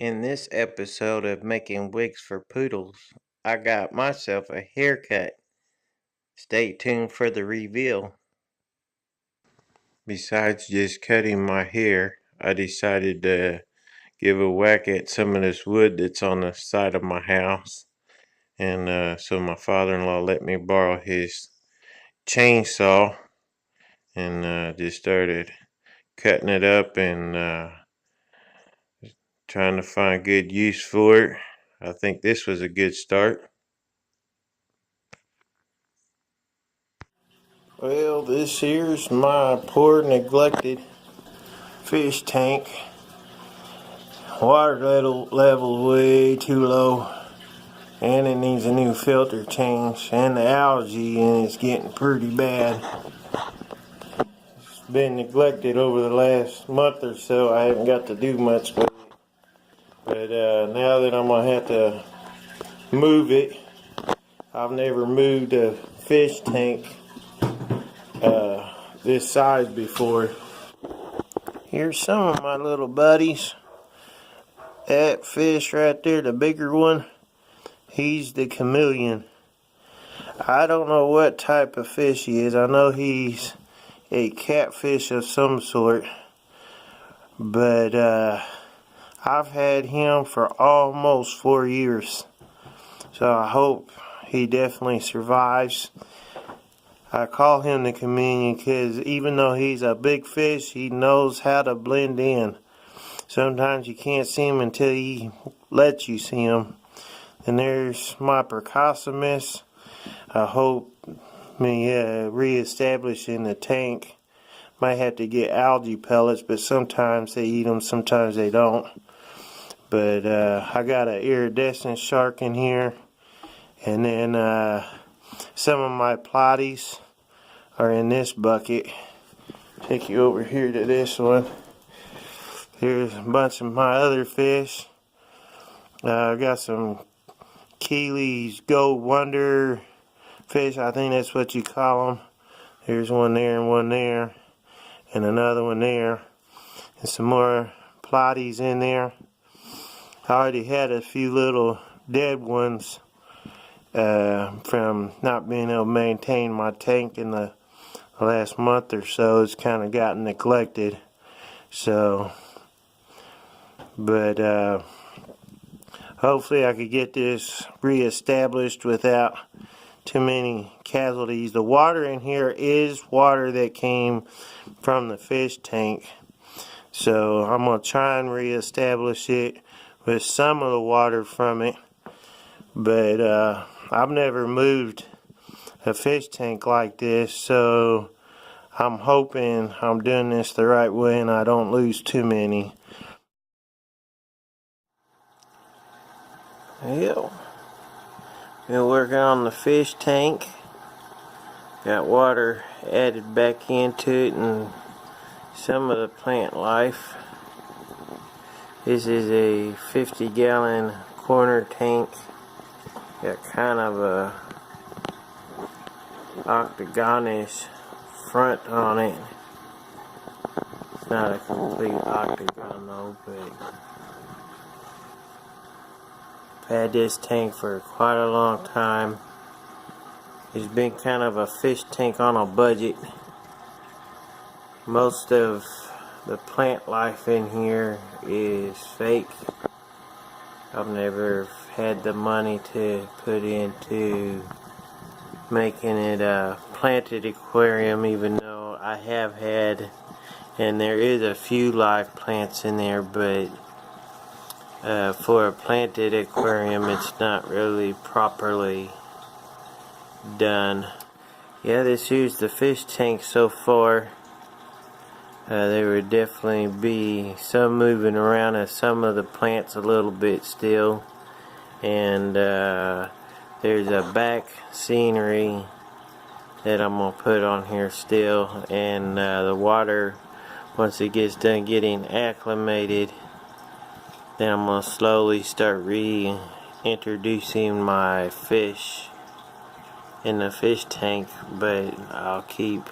In this episode of Making Wigs for Poodles, I got myself a haircut. Stay tuned for the reveal. Besides just cutting my hair, I decided to give a whack at some of this wood that's on the side of my house. And so my father-in-law let me borrow his chainsaw and just started cutting it up and trying to find good use for it. I think this was a good start. Well, this here's my poor neglected fish tank. Water level way too low, and it needs a new filter change, and the algae in it's getting pretty bad. It's been neglected over the last month or so. I haven't got to do much with it, but now that I'm gonna have to move it, I've never moved a fish tank this size before. Here's some of my little buddies. That fish right there, the bigger one, he's the chameleon. I don't know what type of fish he is. I know he's a catfish of some sort, but I've had him for almost 4 years, so I hope he definitely survives. I call him the chameleon because even though he's a big fish, he knows how to blend in. Sometimes you can't see him until he lets you see him. And there's my Percosomus. I hope me reestablishing the tank. Might have to get algae pellets, but sometimes they eat them, sometimes they don't. But I got an iridescent shark in here, and then some of my platies are in this bucket. Take you over here to this one. Here's a bunch of my other fish. I got some Keely's Gold Wonder fish. I think that's what you call them. There's one there and one there, and another one there, and some more platies in there. I already had a few little dead ones from not being able to maintain my tank in the last month or so. It's kind of gotten neglected. So, but hopefully I could get this reestablished without too many casualties. The water in here is water that came from the fish tank, so I'm going to try and reestablish it with some of the water from it. But I've never moved a fish tank like this, so I'm hoping I'm doing this the right way and I don't lose too many. Yep. Been working on the fish tank. Got water added back into it and some of the plant life. This is a 50-gallon corner tank. Got kind of a octagonish front on it. It's not a complete octagon though, but I've had this tank for quite a long time. It's been kind of a fish tank on a budget. Most of the plant life in here is fake. I've never had the money to put into making it a planted aquarium, even though I have had, and there is a few live plants in there, but for a planted aquarium it's not really properly done. Yeah, this here's the fish tank so far. There would definitely be some moving around of some of the plants a little bit still, and there's a back scenery that I'm going to put on here still, and the water, once it gets done getting acclimated, then I'm going to slowly start reintroducing my fish in the fish tank, but I'll keep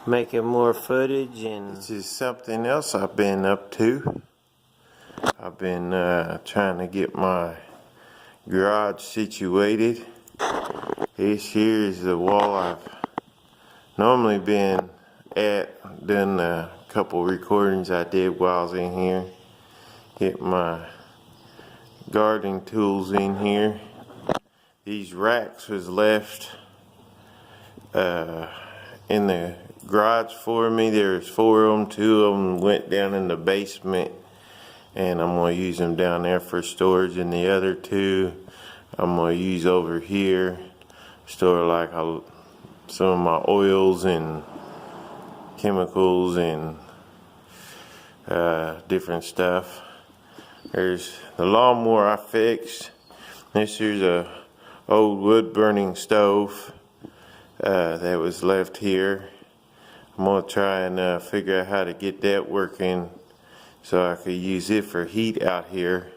making more footage. And this is something else I've been up to. I've been trying to get my garage situated. This here is the wall I've normally been at. Done a couple recordings I did while I was in here. Get my gardening tools in here. These racks was left in the garage for me. There's 4 of them. 2 of them went down in the basement, and I'm going to use them down there for storage, and the other 2 I'm going to use over here, store like some of my oils and chemicals and different stuff. There's the lawnmower I fixed. This here's a old wood burning stove that was left here. I'm gonna try and figure out how to get that working so I could use it for heat out here.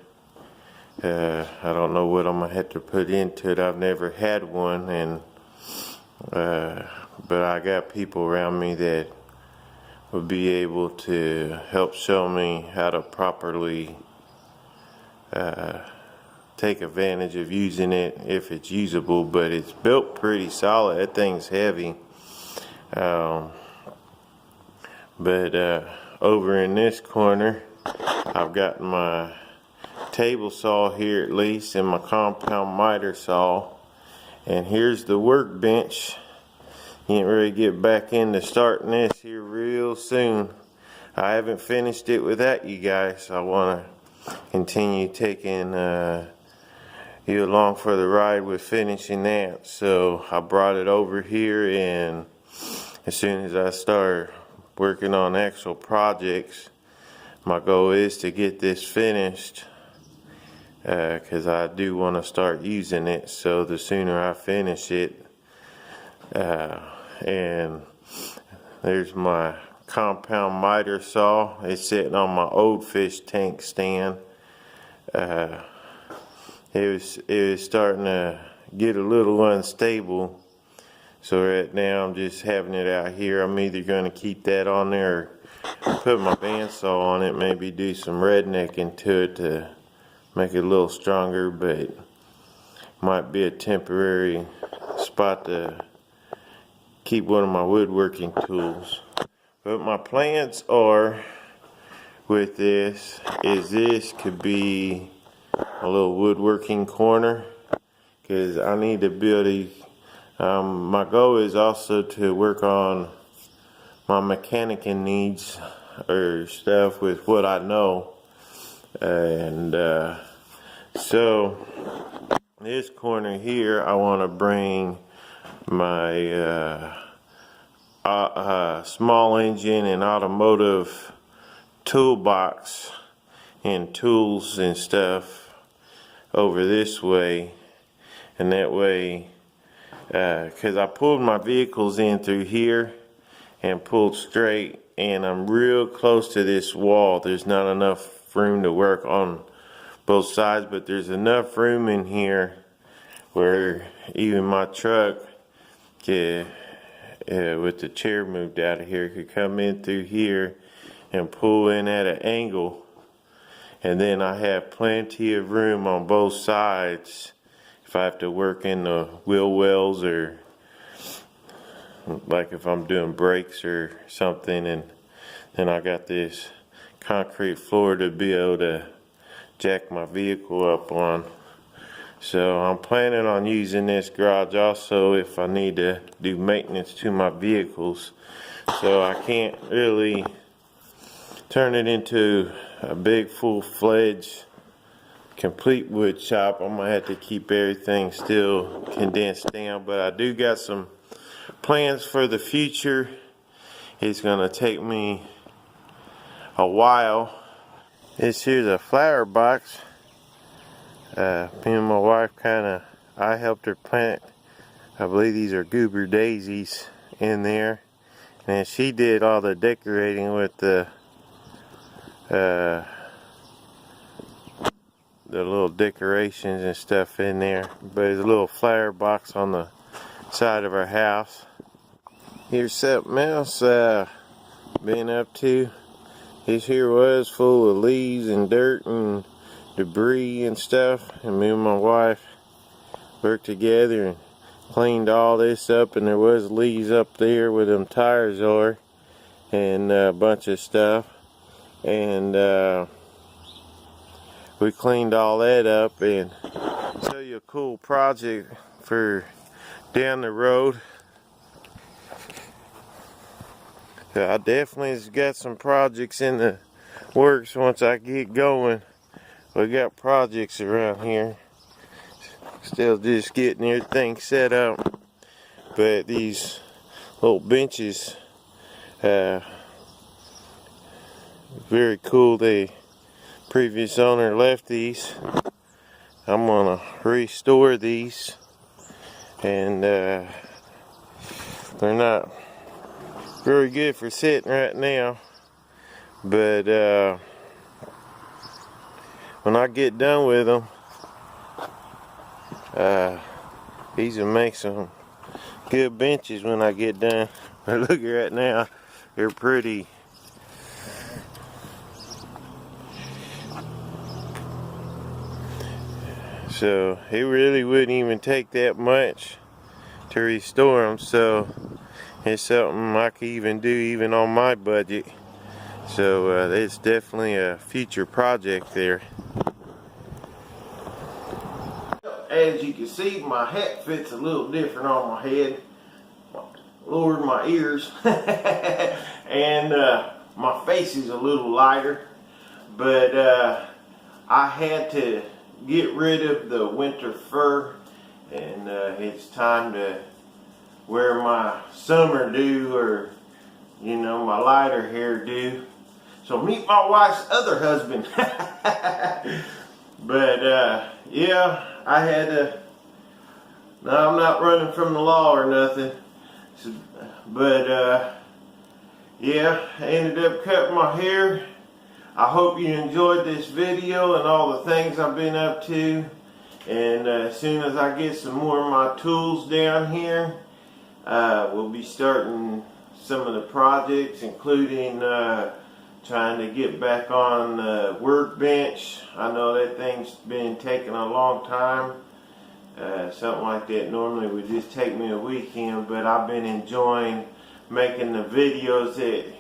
I don't know what I'm gonna have to put into it. I've never had one, and but I got people around me that would be able to help show me how to properly take advantage of using it if it's usable. But it's built pretty solid. That thing's heavy. But over in this corner, I've got my table saw here, at least, and my compound miter saw. And here's the workbench. Can't really get back into starting this here real soon. I haven't finished it without you guys. I want to continue taking you along for the ride with finishing that. So I brought it over here, and as soon as I start working on actual projects, my goal is to get this finished, because I do want to start using it. So the sooner I finish it, and there's my compound miter saw. It's sitting on my old fish tank stand. It was starting to get a little unstable, so right now I'm just having it out here. I'm either going to keep that on there or put my bandsaw on it, maybe do some rednecking to it to make it a little stronger, but might be a temporary spot to keep one of my woodworking tools. But my plans are with this is this could be a little woodworking corner, because I need to build a my goal is also to work on my mechanicking needs or stuff with what I know. And so this corner here, I want to bring my small engine and automotive toolbox and tools and stuff over this way, and that way, because I pulled my vehicles in through here and pulled straight, and I'm real close to this wall. There's not enough room to work on both sides, but there's enough room in here where even my truck could, with the chair moved out of here, could come in through here and pull in at an angle. And then I have plenty of room on both sides if I have to work in the wheel wells, or like if I'm doing brakes or something. And then I got this concrete floor to be able to jack my vehicle up on. So I'm planning on using this garage also if I need to do maintenance to my vehicles. So I can't really turn it into a big full-fledged complete wood shop. I'm gonna have to keep everything still condensed down, but I do got some plans for the future. It's gonna take me a while. This here's a flower box. Me and my wife I helped her plant, I believe these are goober daisies in there, and she did all the decorating with the little decorations and stuff in there. But there's a little flower box on the side of our house. Here's something else been up to. this here was full of leaves and dirt and debris and stuff, and me and my wife worked together and cleaned all this up, and there was leaves up there where them tires are and a bunch of stuff, and we cleaned all that up and show you a cool project for down the road. So I definitely has got some projects in the works once I get going. We got projects around here. Still just getting everything set up. But these little benches, very cool. The previous owner left these. I'm gonna restore these, and they're not very good for sitting right now, but when I get done with them, these will make some good benches when I get done. But look at right now, they're pretty. So it really wouldn't even take that much to restore them, so it's something I could even do even on my budget. So it's definitely a future project there. As you can see, my hat fits a little different on my head. Lowered my ears. And my face is a little lighter. But I had to get rid of the winter fur, and it's time to wear my summer do, or you know, my lighter hair do. So meet my wife's other husband. But yeah, I had to. Now I'm not running from the law or nothing, so, but yeah, I ended up cutting my hair. I hope you enjoyed this video and all the things I've been up to. And as soon as I get some more of my tools down here, we'll be starting some of the projects, including trying to get back on the workbench. I know that thing's been taking a long time. Something like that normally would just take me a weekend, but I've been enjoying making the videos that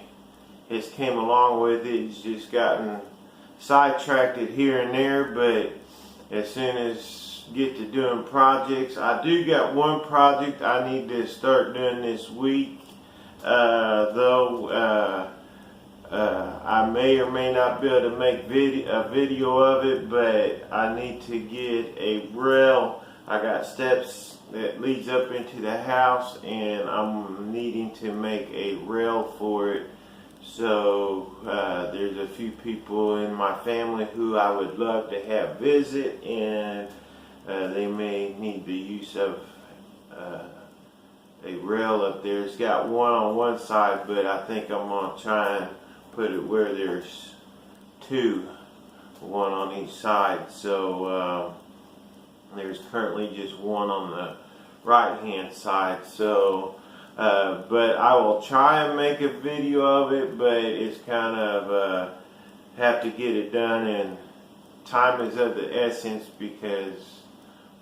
it's came along with it. It's just gotten sidetracked here and there, but as soon as get to doing projects, I do got one project I need to start doing this week, though I may or may not be able to make a video of it, but I need to get a rail. I got steps that leads up into the house, and I'm needing to make a rail for it. So there's a few people in my family who I would love to have visit, and they may need the use of a rail up there. It's got one on one side, but I think I'm going to try and put it where there's two, one on each side. So there's currently just one on the right hand side. So but I will try and make a video of it, but it's kind of have to get it done, and time is of the essence because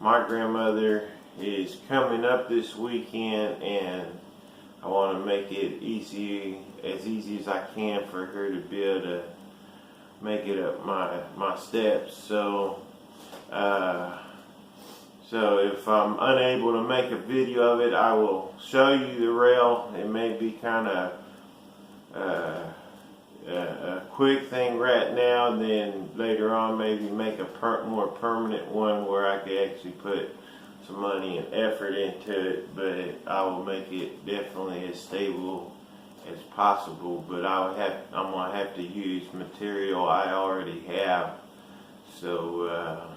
my grandmother is coming up this weekend, and I want to make it easy as I can for her to be able to make it up my steps. So so if I'm unable to make a video of it, I will show you the rail. It may be kind of a quick thing right now, and then later on maybe make a more permanent one where I can actually put some money and effort into it. But I will make it definitely as stable as possible. But I'm gonna have to use material I already have. So.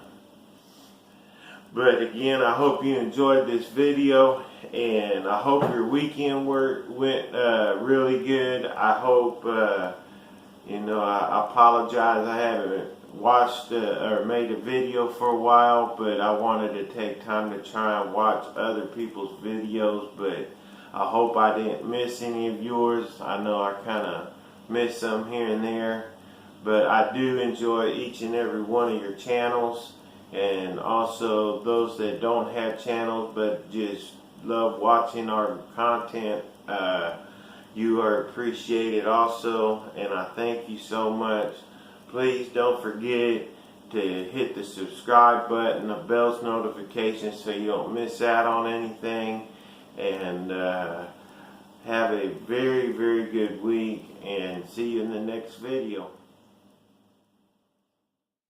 But again, I hope you enjoyed this video, and I hope your weekend went really good. I hope, you know, I apologize I haven't watched or made a video for a while, but I wanted to take time to try and watch other people's videos. But I hope I didn't miss any of yours. I know I kind of miss some here and there, but I do enjoy each and every one of your channels, and also those that don't have channels but just love watching our content. You are appreciated also, and I thank you so much. Please don't forget to hit the subscribe button, the bell's notification, so you don't miss out on anything. And have a very, very good week, and see you in the next video.